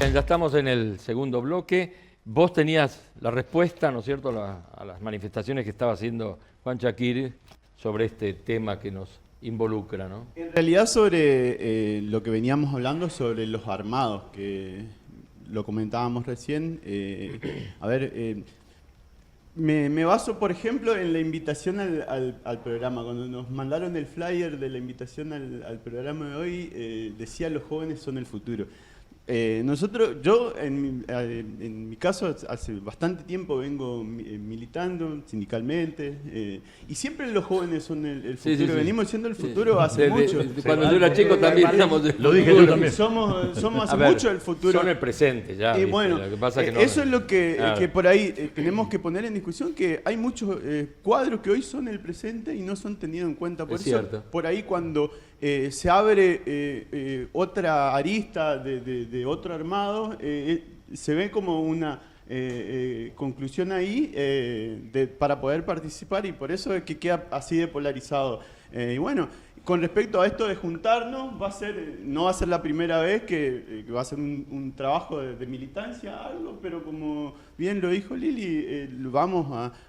Bien, ya estamos en el segundo bloque. Vos tenías la respuesta, ¿no es cierto?, a las manifestaciones que estaba haciendo Juan Chakir sobre este tema que nos involucra, ¿no? En realidad sobre lo que veníamos hablando sobre los armados, que lo comentábamos recién. Me baso, por ejemplo, en la invitación al programa. Cuando nos mandaron el flyer de la invitación al programa de hoy, decía: los jóvenes son el futuro. Yo en mi caso, hace bastante tiempo vengo militando sindicalmente, y siempre los jóvenes son el futuro. Sí. Venimos siendo el futuro hace mucho. Cuando yo era chico también éramos el futuro. Lo dije yo también. Somos hace mucho el futuro. Son el presente ya. Bueno, lo que pasa que no, eso es lo que, claro, que por ahí tenemos que poner en discusión, que hay muchos cuadros que hoy son el presente y no son tenidos en cuenta. Por Es eso, cierto. por ahí cuando se abre otra arista de otro armado, se ve como una conclusión ahí para poder participar, y por eso es que queda así de polarizado. Y bueno, con respecto a esto de juntarnos, no va a ser la primera vez que va a ser un trabajo de militancia, algo, pero como bien lo dijo Lili, vamos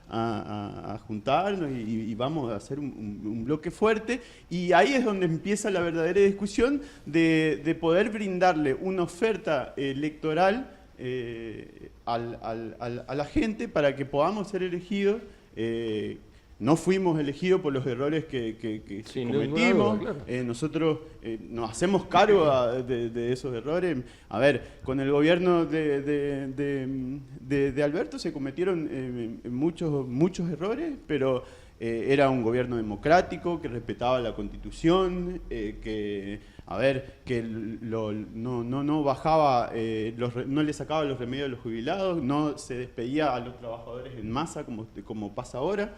a juntarnos y vamos a hacer un bloque fuerte, y ahí es donde empieza la verdadera discusión de poder brindarle una oferta electoral a la gente para que podamos ser elegidos. No fuimos elegidos por los errores que cometimos. Duda, claro. Nosotros nos hacemos cargo de esos errores. A ver, con el gobierno de Alberto se cometieron muchos errores, pero era un gobierno democrático, que respetaba la Constitución, que no bajaba, no le sacaba los remedios a los jubilados, no se despedía a los trabajadores en masa como pasa ahora.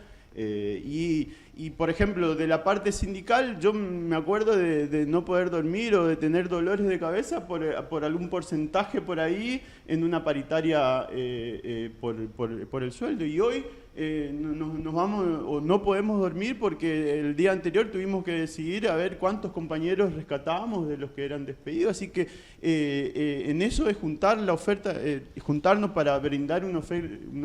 Por ejemplo, de la parte sindical, yo me acuerdo de no poder dormir o de tener dolores de cabeza por algún porcentaje por ahí en una paritaria por el sueldo. Y hoy nos vamos o no podemos dormir porque el día anterior tuvimos que decidir a ver cuántos compañeros rescatábamos de los que eran despedidos. Así que en eso es juntar la oferta, juntarnos para brindar una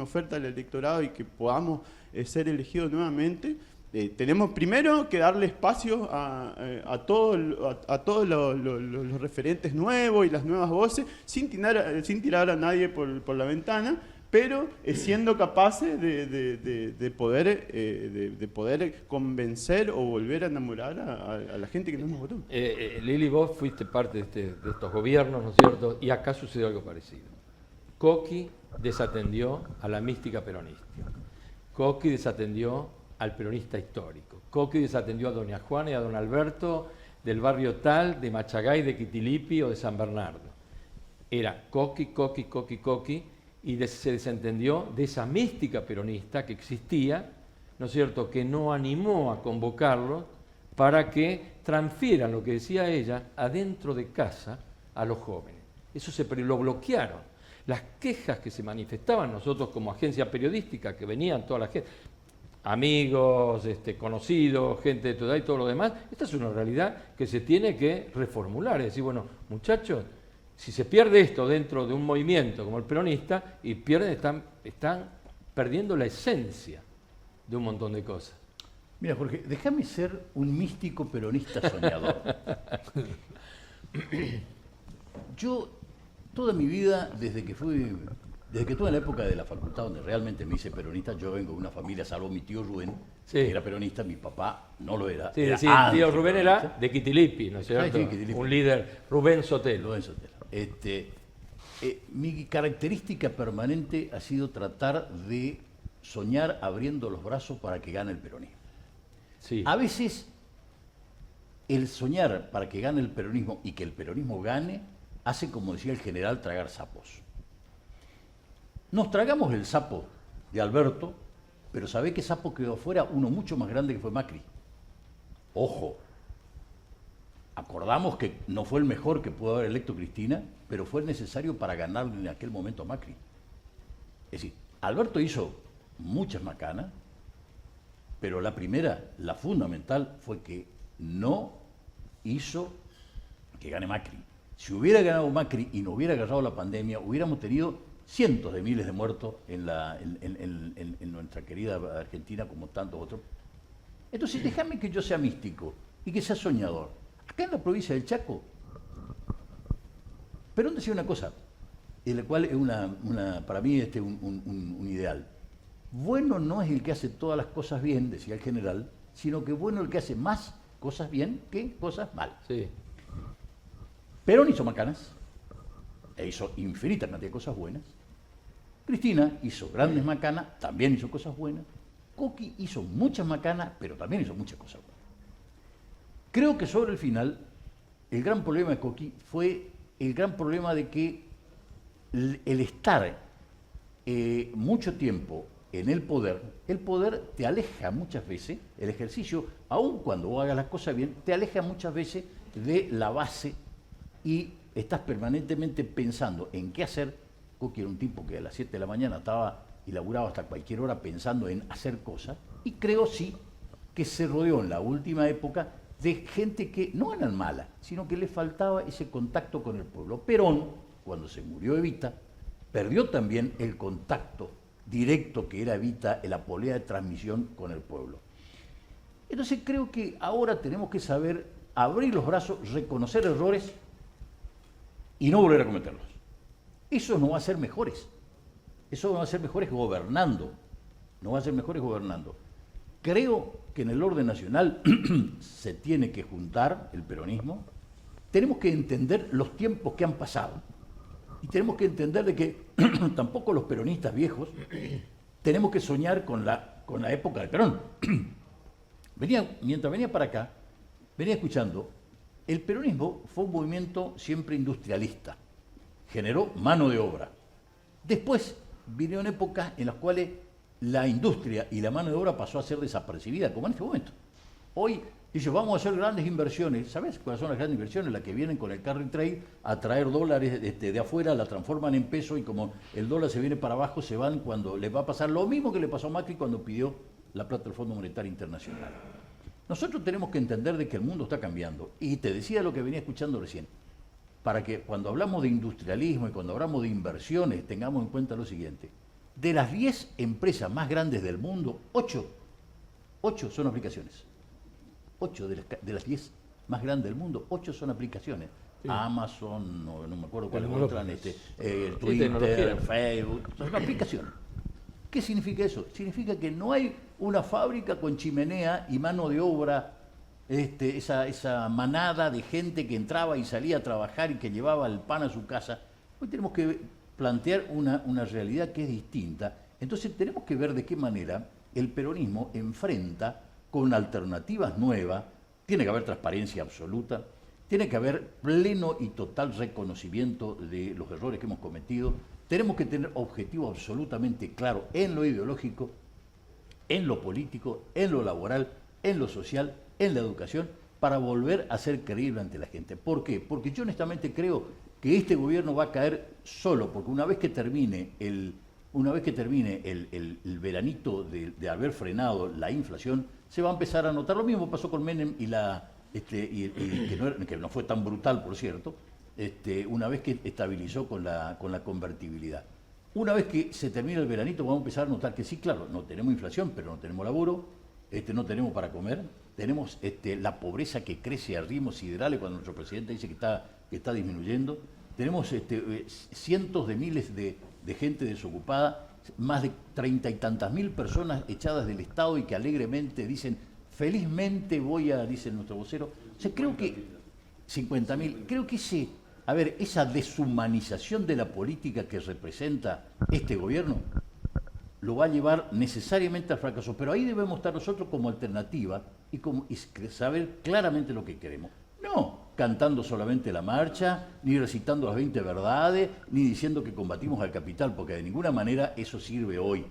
oferta al electorado y que podamos ser elegidos nuevamente. Tenemos primero que darle espacio a todos los referentes nuevos y las nuevas voces, sin tirar a nadie por la ventana, pero siendo capaces de poder convencer o volver a enamorar a la gente que nos votó. Lili, vos fuiste parte de estos gobiernos, ¿no es cierto? Y acá sucedió algo parecido. Coqui desatendió a la mística peronista. Coqui desatendió al peronista histórico. Coqui desatendió a doña Juana y a don Alberto del barrio tal, de Machagay, de Quitilipi o de San Bernardo. Era Coqui, y se desentendió de esa mística peronista que existía, ¿no es cierto?, que no animó a convocarlos para que transfieran lo que decía ella adentro de casa a los jóvenes. Eso lo bloquearon. Las quejas que se manifestaban nosotros como agencia periodística, que venían toda la gente, amigos, conocidos, gente de toda edad y todo lo demás, esta es una realidad que se tiene que reformular. Es decir, bueno, muchachos, si se pierde esto dentro de un movimiento como el peronista, y están perdiendo la esencia de un montón de cosas. Mira, Jorge, déjame ser un místico peronista soñador. Yo, toda mi vida, desde que estuve en la época de la facultad, donde realmente me hice peronista, yo vengo de una familia, salvo mi tío Rubén, sí, que era peronista, mi papá no lo era. Sí, era sí, tío Rubén era de Quitilipi, ¿no es cierto? Sí, Quitilipi. Un líder, Rubén Sotelo. Rubén Sotelo. Mi característica permanente ha sido tratar de soñar abriendo los brazos para que gane el peronismo. Sí. A veces el soñar para que gane el peronismo y que el peronismo gane hace, como decía el general, tragar sapos. Nos tragamos el sapo de Alberto, pero ¿sabe qué sapo quedó afuera? Uno mucho más grande, que fue Macri. Ojo, acordamos que no fue el mejor que pudo haber electo Cristina, pero fue necesario para ganarle en aquel momento a Macri. Es decir, Alberto hizo muchas macanas, pero la primera, la fundamental, fue que no hizo que gane Macri. Si hubiera ganado Macri y no hubiera agarrado la pandemia, hubiéramos tenido cientos de miles de muertos en nuestra querida Argentina, como tantos otros. Entonces, déjame que yo sea místico y que sea soñador. Acá en la provincia del Chaco, Perón decía una cosa, en la cual es para mí un ideal. Bueno no es el que hace todas las cosas bien, decía el general, sino que bueno el que hace más cosas bien que cosas mal. Sí. Perón hizo macanas, e hizo infinita cantidad de cosas buenas. Cristina hizo grandes macanas, también hizo cosas buenas. Coqui hizo muchas macanas, pero también hizo muchas cosas buenas. Creo que sobre el final, el gran problema de Coqui fue el gran problema de que el estar mucho tiempo en el poder te aleja muchas veces, el ejercicio, aun cuando vos hagas las cosas bien, te aleja muchas veces de la base y estás permanentemente pensando en qué hacer. Coqui era un tipo que a las 7 de la mañana estaba y laburaba hasta cualquier hora pensando en hacer cosas, y creo sí que se rodeó en la última época de gente que no eran malas, sino que le faltaba ese contacto con el pueblo. Perón, cuando se murió Evita, perdió también el contacto directo que era Evita, la polea de transmisión con el pueblo. Entonces creo que ahora tenemos que saber abrir los brazos, reconocer errores y no volver a cometerlos. Eso nos va a hacer mejores. Eso nos va a hacer mejores gobernando. Nos va a hacer mejores gobernando. Creo que en el orden nacional se tiene que juntar el peronismo. Tenemos que entender los tiempos que han pasado. Y tenemos que entender de que tampoco los peronistas viejos tenemos que soñar con la época de Perón. Mientras venía para acá, venía escuchando, el peronismo fue un movimiento siempre industrialista. Generó mano de obra. Después vinieron épocas en las cuales la industria y la mano de obra pasó a ser desapercibida, como en este momento. Hoy dice, vamos a hacer grandes inversiones. ¿Sabes cuáles son las grandes inversiones? Las que vienen con el carry trade a traer dólares de afuera, la transforman en peso y como el dólar se viene para abajo, se van cuando les va a pasar lo mismo que le pasó a Macri cuando pidió la plata del Fondo Monetario Internacional. Nosotros tenemos que entender de que el mundo está cambiando. Y te decía lo que venía escuchando recién. Para que cuando hablamos de industrialismo y cuando hablamos de inversiones tengamos en cuenta lo siguiente. De las 10 empresas más grandes del mundo, 8 son aplicaciones. 8 de las 10 más grandes del mundo, 8 son aplicaciones. Sí. Amazon, no me acuerdo cuáles otras, Twitter, Facebook, son aplicaciones. ¿Qué significa eso? Significa que no hay una fábrica con chimenea y mano de obra, esa manada de gente que entraba y salía a trabajar y que llevaba el pan a su casa. Hoy tenemos que plantear una realidad que es distinta. Entonces tenemos que ver de qué manera el peronismo enfrenta con alternativas nuevas. Tiene que haber transparencia absoluta, tiene que haber pleno y total reconocimiento de los errores que hemos cometido. Tenemos que tener objetivos absolutamente claros en lo ideológico, en lo político, en lo laboral, en lo social, en la educación, para volver a ser creíble ante la gente. ¿Por qué? Porque yo honestamente creo que este gobierno va a caer solo, porque una vez que termine el veranito de haber frenado la inflación, se va a empezar a notar. Lo mismo pasó con Menem que no fue tan brutal, por cierto, una vez que estabilizó con la convertibilidad. Una vez que se termine el veranito, vamos a empezar a notar que sí, claro, no tenemos inflación, pero no tenemos laburo, no tenemos para comer, tenemos la pobreza que crece a ritmos siderales cuando nuestro presidente dice que está disminuyendo, tenemos cientos de miles de gente desocupada, más de 30 y tantas mil personas echadas del Estado y que alegremente dicen, felizmente dice nuestro vocero. O sea, creo que 50.000, creo que esa deshumanización de la política que representa este gobierno lo va a llevar necesariamente al fracaso. Pero ahí debemos estar nosotros como alternativa y saber claramente lo que queremos. No cantando solamente la marcha, ni recitando las 20 verdades, ni diciendo que combatimos al capital, porque de ninguna manera eso sirve hoy.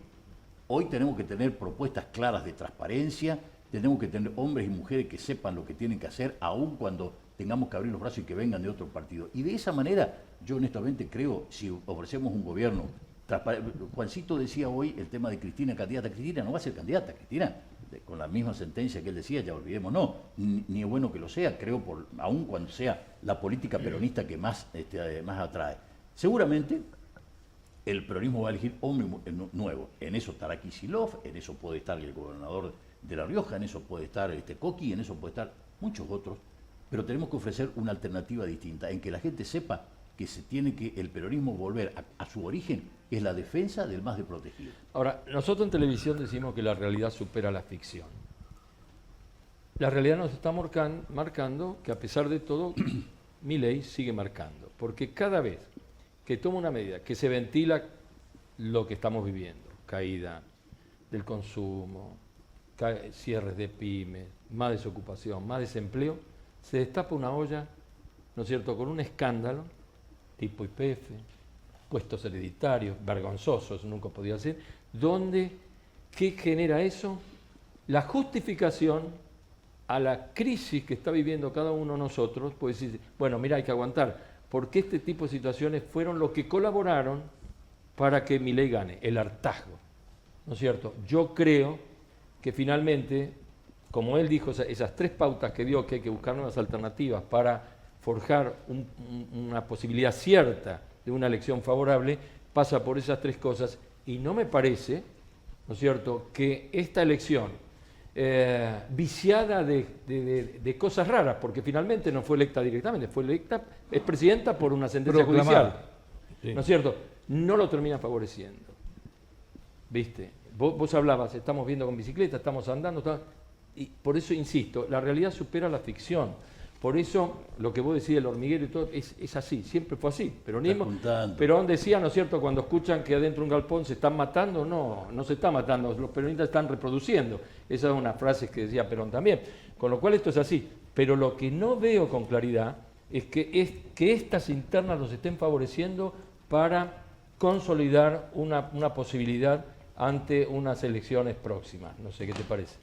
Hoy tenemos que tener propuestas claras de transparencia, tenemos que tener hombres y mujeres que sepan lo que tienen que hacer, aun cuando tengamos que abrir los brazos y que vengan de otro partido. Y de esa manera, yo honestamente creo, si ofrecemos un gobierno transparente. Juancito decía hoy el tema de Cristina, candidata. Cristina no va a ser candidata, Cristina con la misma sentencia que él decía, ya olvidémonos, ni es bueno que lo sea, creo, aun cuando sea la política peronista que más atrae. Seguramente el peronismo va a elegir hombre nuevo. En eso estará Kicillof, en eso puede estar el gobernador de La Rioja, en eso puede estar Coqui, en eso puede estar muchos otros, pero tenemos que ofrecer una alternativa distinta, en que la gente sepa que el peronismo volver a su origen, es la defensa del más desprotegido. Ahora, nosotros en televisión decimos que la realidad supera la ficción. La realidad nos está marcando que a pesar de todo, Milei sigue marcando, porque cada vez que toma una medida, que se ventila lo que estamos viviendo, caída del consumo, cierres de pymes, más desocupación, más desempleo, se destapa una olla, ¿no es cierto?, con un escándalo tipo YPF, puestos hereditarios, vergonzosos, nunca podía ser, donde, ¿qué genera eso? La justificación a la crisis que está viviendo cada uno de nosotros, puede decir, bueno, mira, hay que aguantar, porque este tipo de situaciones fueron los que colaboraron para que Milei gane, el hartazgo, ¿no es cierto? Yo creo que finalmente, como él dijo, esas 3 pautas que dio, que hay que buscar nuevas alternativas para forjar una posibilidad cierta de una elección favorable, pasa por esas 3 cosas, y no me parece, ¿no es cierto?, que esta elección viciada de cosas raras, porque finalmente no fue electa directamente, es presidenta por una sentencia judicial, sí. ¿No es cierto? No lo termina favoreciendo, ¿viste? Vos hablabas, estamos viendo con bicicleta, estamos andando, y por eso insisto, la realidad supera la ficción. Por eso, lo que vos decís del hormiguero y todo, es así, siempre fue así. Perón decía, ¿no es cierto?, cuando escuchan que adentro de un galpón se están matando, no se está matando, los peronistas están reproduciendo. Esa es una frase que decía Perón también. Con lo cual esto es así. Pero lo que no veo con claridad es que estas internas nos estén favoreciendo para consolidar una posibilidad ante unas elecciones próximas. No sé qué te parece.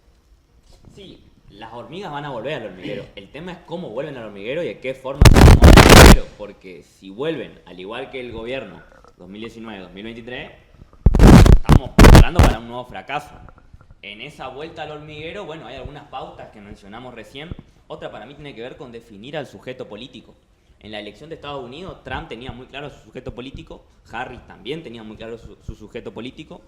Sí. Las hormigas van a volver al hormiguero. El tema es cómo vuelven al hormiguero y de qué forma se acomodan al hormiguero. Porque si vuelven, al igual que el gobierno 2019-2023, estamos preparando para un nuevo fracaso. En esa vuelta al hormiguero, bueno, hay algunas pautas que mencionamos recién. Otra para mí tiene que ver con definir al sujeto político. En la elección de Estados Unidos, Trump tenía muy claro su sujeto político. Harris también tenía muy claro su sujeto político.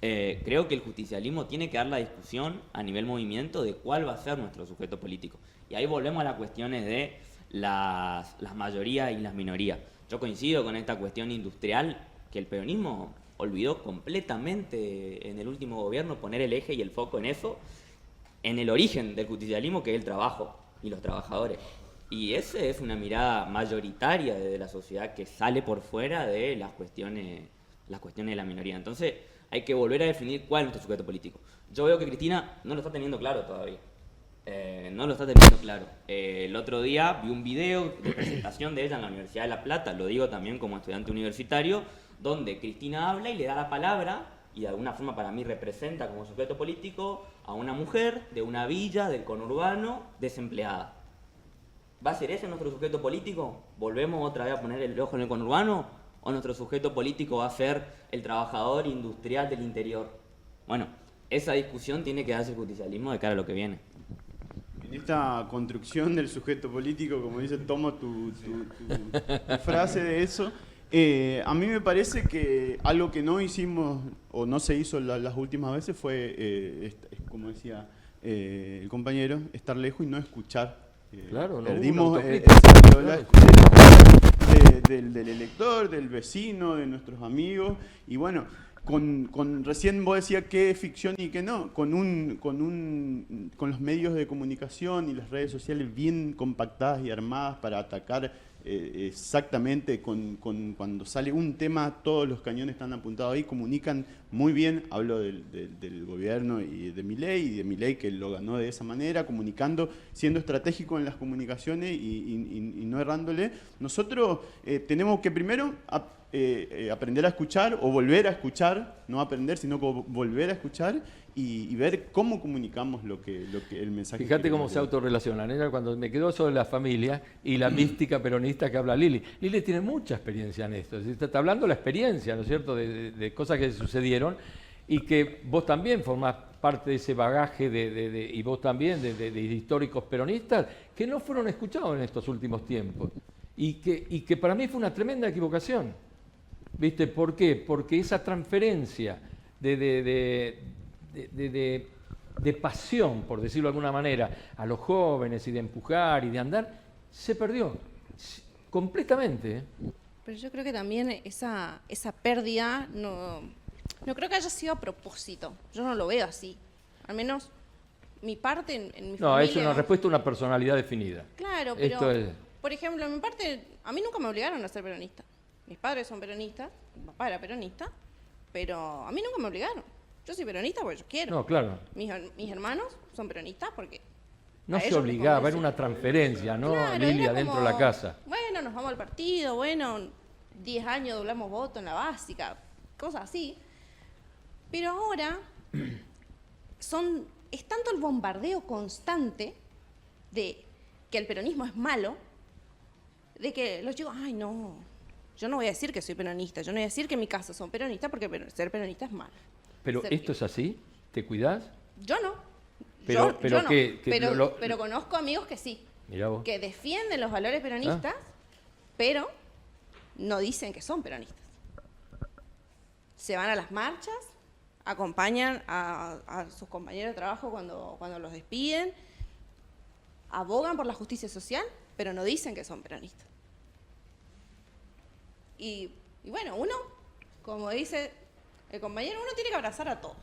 Creo que el justicialismo tiene que dar la discusión a nivel movimiento de cuál va a ser nuestro sujeto político. Y ahí volvemos a las cuestiones de las mayorías y las minorías. Yo coincido con esta cuestión industrial que el peronismo olvidó completamente en el último gobierno poner el eje y el foco en eso, en el origen del justicialismo, que es el trabajo y los trabajadores. Y esa es una mirada mayoritaria de la sociedad que sale por fuera de las cuestiones de la minoría. Entonces, hay que volver a definir cuál es nuestro sujeto político. Yo veo que Cristina no lo está teniendo claro todavía. No lo está teniendo claro. El otro día vi un video de presentación de ella en la Universidad de La Plata, lo digo también como estudiante universitario, donde Cristina habla y le da la palabra, y de alguna forma para mí representa como sujeto político a una mujer de una villa, del conurbano, desempleada. ¿Va a ser ese nuestro sujeto político? ¿Volvemos otra vez a poner el ojo en el conurbano? ¿O nuestro sujeto político va a ser el trabajador industrial del interior? Bueno, esa discusión tiene que darse el justicialismo de cara a lo que viene. En esta construcción del sujeto político, como dice, tomo tu frase de eso. A mí me parece que algo que no hicimos o no se hizo las últimas veces fue, como decía el compañero, estar lejos y no escuchar. Claro, no perdimos del elector, del vecino, de nuestros amigos, y bueno, recién vos decías qué es ficción y qué no, con los medios de comunicación y las redes sociales bien compactadas y armadas para atacar exactamente cuando sale un tema, todos los cañones están apuntados ahí, comunican muy bien, hablo del gobierno y de Milei que lo ganó de esa manera, comunicando, siendo estratégico en las comunicaciones y no errándole. Nosotros tenemos que primero aprender a escuchar o volver a escuchar, no aprender, sino volver a escuchar y ver cómo comunicamos lo que el mensaje. Fíjate cómo se autorrelacionan. Era cuando me quedó sobre la familia y la mística peronista que habla Lili. Lili tiene mucha experiencia en esto. Está hablando de la experiencia, ¿no es cierto?, de cosas que sucedieron. y que vos también formás parte de ese bagaje y vos también de históricos peronistas que no fueron escuchados en estos últimos tiempos y que para mí fue una tremenda equivocación. ¿Viste? ¿Por qué? Porque esa transferencia de pasión, por decirlo de alguna manera, a los jóvenes y de empujar y de andar, se perdió completamente. Pero yo creo que también esa pérdida no creo que haya sido a propósito. Yo no lo veo así. Al menos mi parte en mi familia. No, es una respuesta a una personalidad definida. Claro, pero Esto es... por ejemplo, en mi parte, a mí nunca me obligaron a ser peronista. Mis padres son peronistas, mi papá era peronista, pero a mí nunca me obligaron. Yo soy peronista porque yo quiero. No, claro. Mis hermanos son peronistas porque No a se ellos les obligaba, convence. era una transferencia, ¿no, Claro, Lilia, era dentro como, de la casa? Bueno, nos vamos al partido, bueno, 10 años doblamos voto en la básica, cosas así. Pero ahora es tanto el bombardeo constante de que el peronismo es malo, de que los chicos, ay no, yo no voy a decir que soy peronista, yo no voy a decir que en mi casa son peronistas porque ser peronista es malo. Pero Ser- esto es así, ¿te cuidás? Yo no. Pero- pero no. que Pero conozco amigos que sí, Mirá vos. que defienden los valores peronistas, pero no dicen que son peronistas. Se van a las marchas, acompañan a sus compañeros de trabajo cuando los despiden, abogan por la justicia social, pero no dicen que son peronistas. Y bueno, uno, como dice el compañero, uno tiene que abrazar a todos.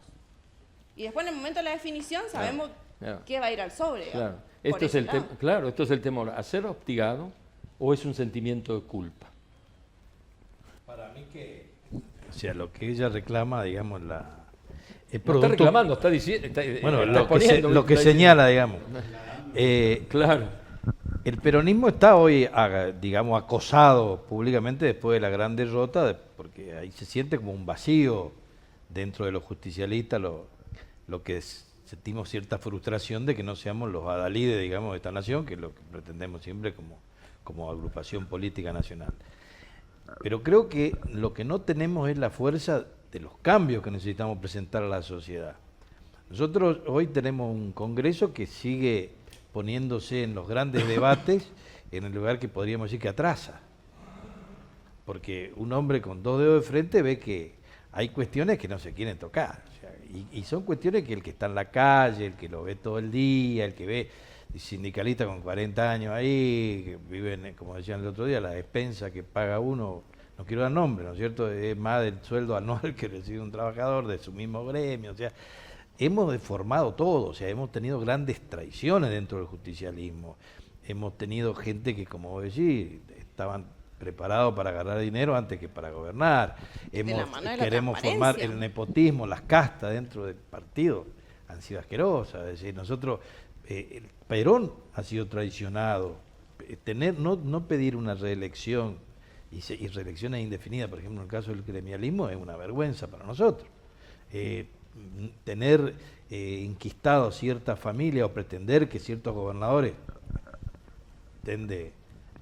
Y después en el momento de la definición sabemos claro. qué va a ir al sobre. Claro. por Esto es ese el lado. claro, esto es el temor, ¿a ser hostigado o es un sentimiento de culpa? Para mí que, o sea, lo que ella reclama, digamos, es No está producto- reclamando, está diciendo, bueno, está lo que, exponiendo, lo que está diciendo. señala, digamos. Claro. El peronismo está hoy, digamos, acosado públicamente después de la gran derrota, porque ahí se siente como un vacío dentro de los justicialistas, lo que sentimos cierta frustración de que no seamos los adalides, digamos, de esta nación, que es lo que pretendemos siempre como agrupación política nacional. Pero creo que lo que no tenemos es la fuerza de los cambios que necesitamos presentar a la sociedad. Nosotros hoy tenemos un Congreso que sigue poniéndose en los grandes debates en el lugar que podríamos decir que atrasa. Porque un hombre con 2 dedos de frente ve que hay cuestiones que no se quieren tocar. O sea, y son cuestiones que el que está en la calle, el que lo ve todo el día, el que ve sindicalista con 40 años ahí, que viven, como decían el otro día, la despensa que paga uno, no quiero dar nombre, ¿no es cierto? Es más del sueldo anual que recibe un trabajador de su mismo gremio, o sea, hemos deformado todo, o sea, hemos tenido grandes traiciones dentro del justicialismo, hemos tenido gente que, como vos decís, estaban preparados para ganar dinero antes que para gobernar, la mano de la queremos formar transparencia. el nepotismo, las castas dentro del partido, han sido asquerosas, es decir, nosotros, el Perón ha sido traicionado, no pedir una reelección y reelecciones indefinidas, por ejemplo, en el caso del gremialismo, es una vergüenza para nosotros. Tener inquistado cierta familia o pretender que ciertos gobernadores estén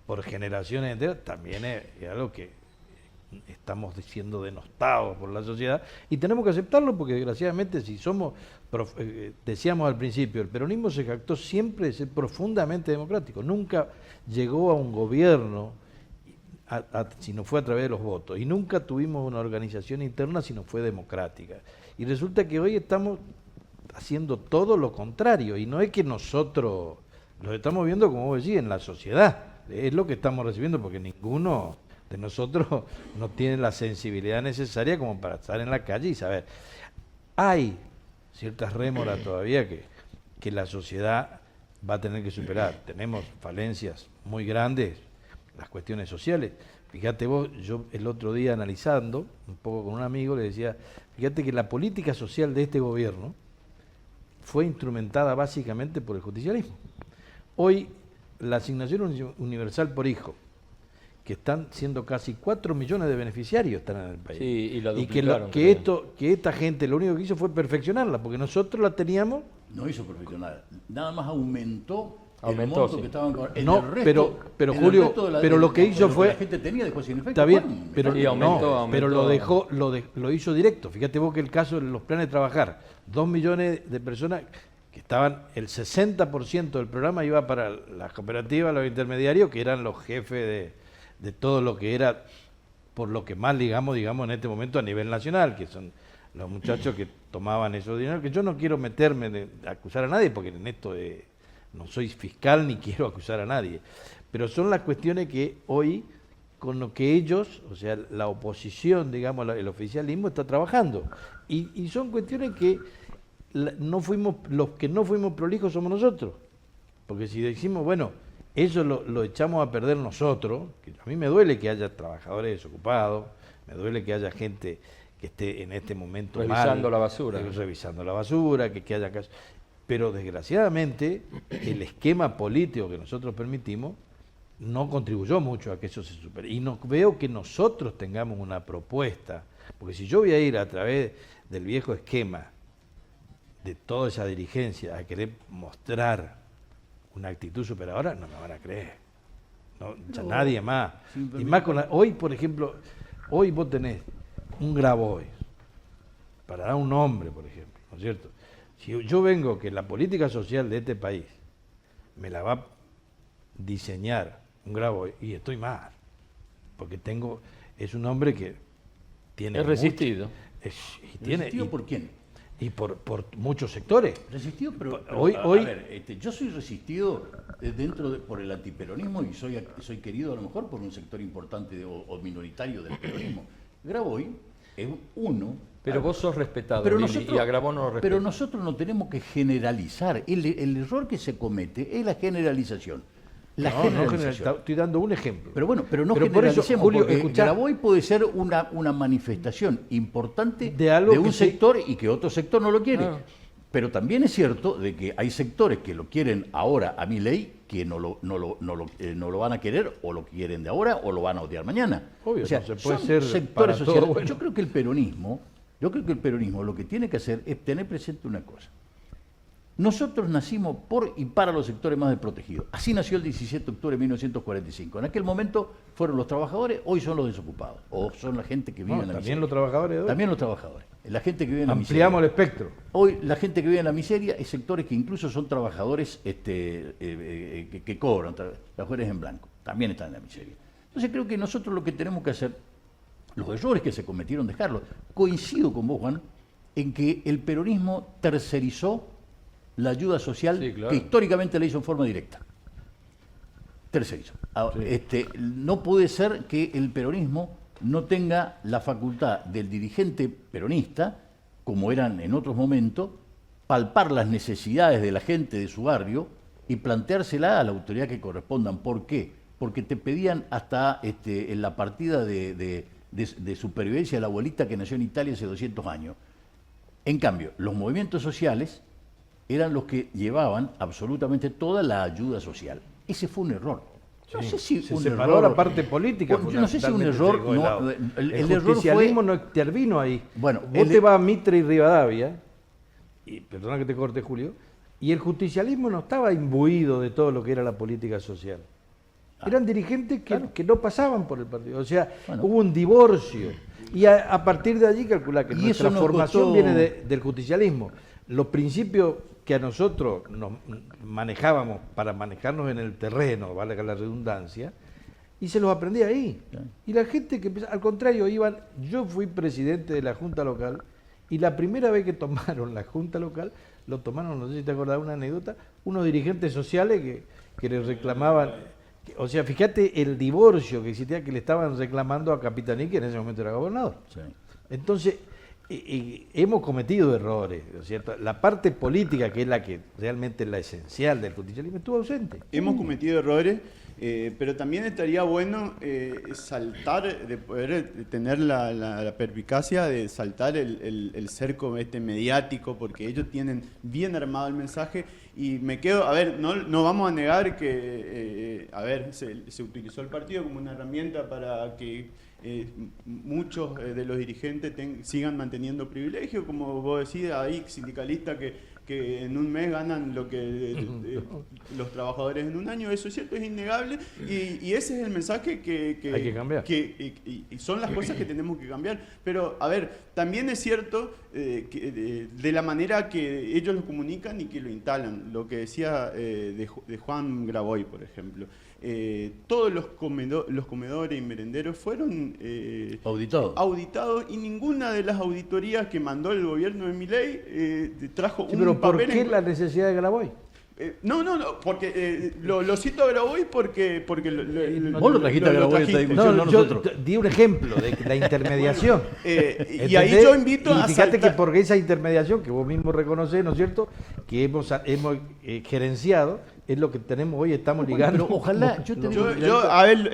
por generaciones enteras, también es algo que estamos siendo denostados por la sociedad y tenemos que aceptarlo porque desgraciadamente si somos, decíamos al principio, el peronismo se jactó siempre de ser profundamente democrático, nunca llegó a un gobierno si no fue a través de los votos y nunca tuvimos una organización interna si no fue democrática. Y resulta que hoy estamos haciendo todo lo contrario y no es que nosotros lo estamos viendo, como vos decís, en la sociedad, es lo que estamos recibiendo porque ninguno de nosotros no tiene la sensibilidad necesaria como para estar en la calle y saber. Hay ciertas rémoras todavía que la sociedad va a tener que superar. Tenemos falencias muy grandes, las cuestiones sociales. Fíjate vos, yo el otro día analizando un poco con un amigo le decía, fíjate que la política social de este gobierno fue instrumentada básicamente por el justicialismo. Hoy la asignación universal por hijo, que están siendo casi 4 millones de beneficiarios están en el país. Sí, y la y que, duplicaron, que esta gente lo único que hizo fue perfeccionarla, porque nosotros la teníamos. No hizo perfeccionar, nada más aumentó Aumentó, monto sí. que estaban en No, el resto, pero en el Julio, resto de pero lo que hizo fue- la gente tenía dejó sin efecto. Está bien, Juan, pero, Sí, aumentó, no, aumentó. pero lo dejó, lo hizo directo. Fíjate vos que el caso de los planes de trabajar, 2 millones de personas que estaban, el 60% del programa iba para las cooperativas, los intermediarios, que eran los jefes de todo lo que era, por lo que más digamos en este momento a nivel nacional, que son los muchachos que tomaban esos dineros, que yo no quiero meterme de acusar a nadie, porque en esto no soy fiscal ni quiero acusar a nadie, pero son las cuestiones que hoy, con lo que ellos, o sea, la oposición, digamos, el oficialismo está trabajando. Y son cuestiones que los que no fuimos prolijos somos nosotros. Porque si decimos, bueno, eso lo echamos a perder nosotros, que a mí me duele que haya trabajadores desocupados, me duele que haya gente que esté en este momento Revisando mal, la basura. revisando la basura, que haya casos. Pero desgraciadamente el esquema político que nosotros permitimos no contribuyó mucho a que eso se supere. Y no veo que nosotros tengamos una propuesta, porque si yo voy a ir a través del viejo esquema de toda esa dirigencia a querer mostrar una actitud superadora, no me van a creer. No, ya nadie más. Y más hoy, por ejemplo, hoy vos tenés un Grabois, para dar un nombre, por ejemplo, ¿no es cierto? Si yo vengo que la política social de este país me la va a diseñar un Grabois, y estoy mal, porque es un hombre que tiene Es resistido. ¿Resistido por quién? Y por muchos sectores. Resistido, pero Hoy- a hoy- ver, yo soy resistido por el antiperonismo y soy querido a lo mejor por un sector importante o minoritario del peronismo. Grabois es uno. Pero vos sos respetado, Pero Lili, nosotros, y a Grabois no lo respeta. pero nosotros no tenemos que generalizar. El error que se comete es la generalización. La No, generalización. estoy dando un ejemplo. Pero bueno, pero no Pero por eso, generalicemos, Julio, porque escuchá- Grabois puede ser una manifestación importante De algo que un se- sector y que otro sector no lo quiere. Ah. Pero también es cierto de que hay sectores que lo quieren ahora a Milei que no lo van a querer, o lo quieren de ahora o lo van a odiar mañana. Obvio, o sea, no se puede son ser sectores para todo sociales. bueno. Yo creo que el peronismo lo que tiene que hacer es tener presente una cosa. Nosotros nacimos por y para los sectores más desprotegidos. Así nació el 17 de octubre de 1945. En aquel momento fueron los trabajadores, hoy son los desocupados. O son la gente que vive No, en la también miseria. los trabajadores de hoy. También los trabajadores. La gente que vive en la Ampliamos el miseria. espectro. Hoy la gente que vive en la miseria es sectores que incluso son trabajadores que cobran, trabajadores en blanco. También están en la miseria. Entonces creo que nosotros lo que tenemos que hacer, los errores que se cometieron, dejarlos. Coincido con vos, Juan, en que el peronismo tercerizó la ayuda social Sí, claro. que históricamente la hizo en forma directa. Tercerizó. No puede ser que el peronismo no tenga la facultad del dirigente peronista, como eran en otros momentos, palpar las necesidades de la gente de su barrio y planteársela a la autoridad que correspondan. ¿Por qué? Porque te pedían hasta en la partida de supervivencia de la abuelita que nació en Italia hace 200 años. En cambio, los movimientos sociales eran los que llevaban absolutamente toda la ayuda social. Ese fue un error. No sé si Se un separó error, la parte política. Yo no sé si un fundamentalmente error. se dejó de No, lado. el El error justicialismo fue. no intervino ahí. Bueno, vos te vas a Mitre y Rivadavia, y perdona que te corte, Julio, y el justicialismo no estaba imbuido de todo lo que era la política social. Eran dirigentes que no pasaban por el partido. O sea, Bueno. hubo un divorcio. Y a partir de allí calcula que Y nuestra eso nos formación costó- viene del justicialismo. Los principios que a nosotros nos manejábamos para manejarnos en el terreno, valga la redundancia, y se los aprendí ahí. Claro. Y la gente que al contrario, yo fui presidente de la Junta Local, y la primera vez que tomaron la Junta Local, lo tomaron, no sé si te acordás, una anécdota, unos dirigentes sociales que le reclamaban, o sea, fíjate el divorcio que existía, que le estaban reclamando a Capitaní, que en ese momento era gobernador. Sí. Entonces, hemos cometido errores, ¿no es cierto? La parte política, que es la que realmente es la esencial del justicialismo, estuvo ausente. Hemos cometido errores, pero también estaría bueno saltar, de poder tener la perspicacia de saltar el cerco mediático, porque ellos tienen bien armado el mensaje. Y me quedo, a ver, no vamos a negar que, se utilizó el partido como una herramienta para que muchos de los dirigentes sigan manteniendo privilegios, como vos decís, hay sindicalistas que que en un mes ganan lo que los trabajadores en un año. Eso es cierto, es innegable, y ese es el mensaje que hay que cambiar. Y son las cosas que tenemos que cambiar. Pero, a ver, también es cierto que de la manera que ellos lo comunican y que lo instalan. Lo que decía de Juan Graboy, por ejemplo. Todos los comedores y merenderos fueron auditados, y ninguna de las auditorías que mandó el gobierno de Milei trajo Sí, un pero ¿por papel qué la necesidad de Graboy? No, porque lo cito a Graboy porque Vos lo trajiste a Graboy esta discusión, no yo nosotros. di un ejemplo de la intermediación. Y ahí yo invito a fíjate que saltar. por esa intermediación que vos mismo reconocés, ¿no es cierto?, que hemos gerenciado, es lo que tenemos hoy, estamos ligando. Pero ojalá, yo te digo, A ver,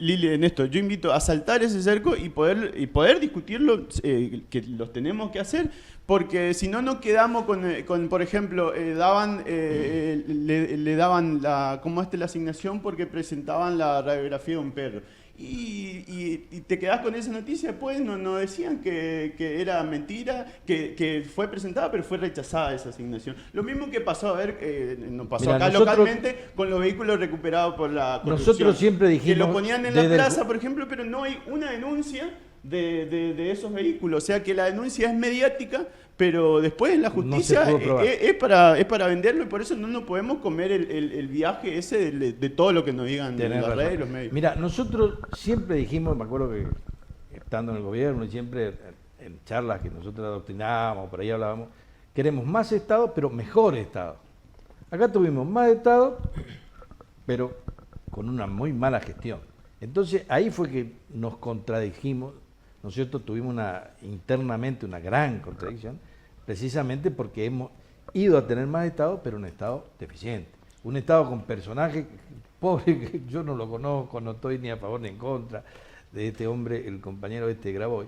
Lili, en esto, yo invito a saltar ese cerco y poder discutirlo, que los tenemos que hacer, porque si no nos quedamos con por ejemplo, le daban la asignación porque presentaban la radiografía de un perro. Y te quedás con esa noticia. Después no decían que era mentira, que fue presentada, pero fue rechazada esa asignación. Lo mismo que pasó, nos pasó Mirá, acá nosotros, localmente con los vehículos recuperados por la corrupción. Nosotros siempre dijimos, que lo ponían en la plaza, por ejemplo, pero no hay una denuncia de esos vehículos. O sea que la denuncia es mediática, pero después en la justicia No se pudo probar. es para venderlo, y por eso no nos podemos comer el viaje ese de todo lo que nos digan en las redes y los medios. Mira, nosotros siempre dijimos, me acuerdo que estando en el gobierno y siempre en charlas que nosotros adoctrinábamos, por ahí hablábamos, queremos más Estado, pero mejor Estado. Acá tuvimos más Estado, pero con una muy mala gestión. Entonces ahí fue que nos contradijimos, ¿no es cierto? Tuvimos internamente una gran contradicción, precisamente porque hemos ido a tener más Estado, pero un Estado deficiente. Un Estado con personajes pobres, que yo no lo conozco, no estoy ni a favor ni en contra de este hombre, el compañero Graboy,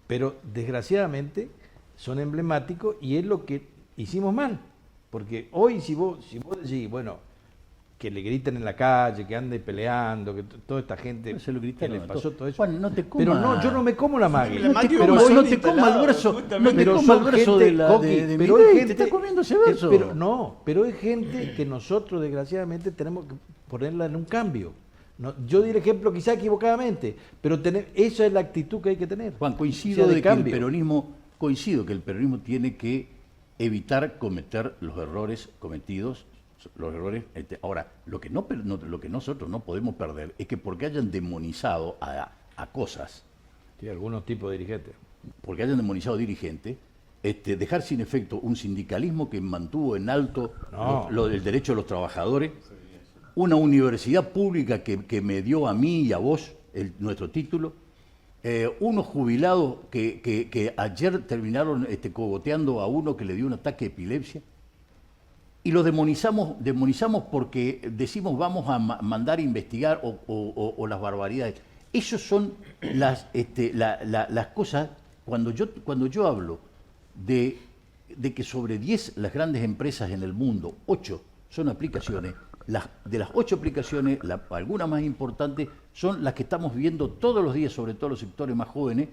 pero desgraciadamente son emblemáticos y es lo que hicimos mal. Porque hoy si vos decís, bueno, que le griten en la calle, que ande peleando, que toda esta gente Se lo que gritaron le a pasó todos. todo eso. Juan, no te Pero comas. no, yo no me como la mague. Sí, la mague pero como no son te coma el verso, justamente. no te pero coma el son verso gente, de la Coqui, de pero Milei, hay te gente, está comiendo ese verso. pero es gente que nosotros desgraciadamente tenemos que ponerla en un cambio. No, yo di el ejemplo quizá equivocadamente, pero esa es la actitud que hay que tener. Juan, O coincido sea, que el cambio. peronismo tiene que evitar cometer los errores cometidos. Ahora, lo que nosotros no podemos perder es que porque hayan demonizado a cosas, Sí, algunos tipos de dirigentes. porque hayan demonizado dirigentes, dejar sin efecto un sindicalismo que mantuvo en alto el derecho de los trabajadores, una universidad pública que me dio a mí y a vos nuestro título, unos jubilados que ayer terminaron cogoteando a uno que le dio un ataque de epilepsia, y los demonizamos porque decimos vamos a mandar a investigar o las barbaridades. Esas son las cosas. Cuando yo hablo de que sobre 10 las grandes empresas en el mundo, 8 son aplicaciones, de las 8 aplicaciones, algunas más importantes son las que estamos viendo todos los días, sobre todo los sectores más jóvenes,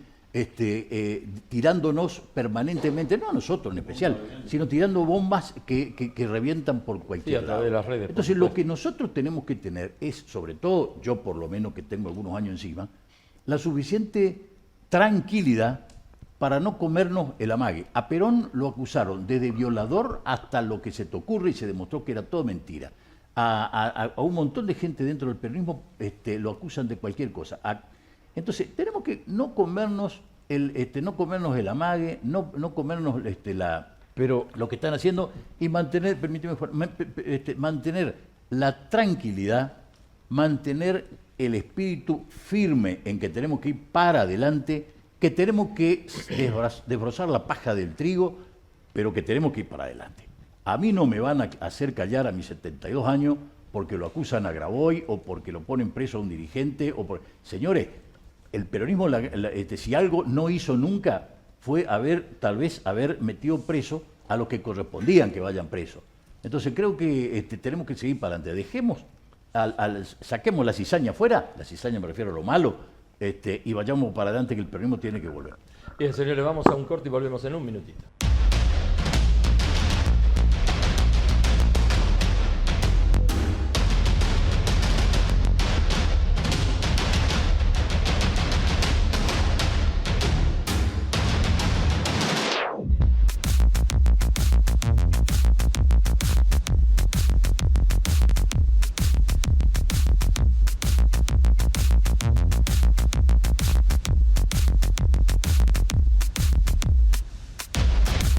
tirándonos permanentemente, no a nosotros en especial, sino tirando bombas que revientan por cualquier Sí, a través de las redes, por Entonces, supuesto. lo que nosotros tenemos que tener es, sobre todo, yo por lo menos que tengo algunos años encima, la suficiente tranquilidad para no comernos el amague. A Perón lo acusaron desde violador hasta lo que se te ocurre y se demostró que era todo mentira. A un montón de gente dentro del peronismo lo acusan de cualquier cosa. Entonces, tenemos que no comernos el amague, no comernos Pero lo que están haciendo y mantener, permíteme, mantener la tranquilidad, mantener el espíritu firme en que tenemos que ir para adelante, que tenemos que desbrozar la paja del trigo, pero que tenemos que ir para adelante. A mí no me van a hacer callar a mis 72 años porque lo acusan a Graboy o porque lo ponen preso a un dirigente. Señores, el peronismo, si algo no hizo nunca, fue tal vez haber metido preso a los que correspondían que vayan presos. Entonces creo que tenemos que seguir para adelante. Saquemos la cizaña fuera, la cizaña me refiero a lo malo, y vayamos para adelante, que el peronismo tiene que volver. Bien, señores, vamos a un corte y volvemos en un minutito.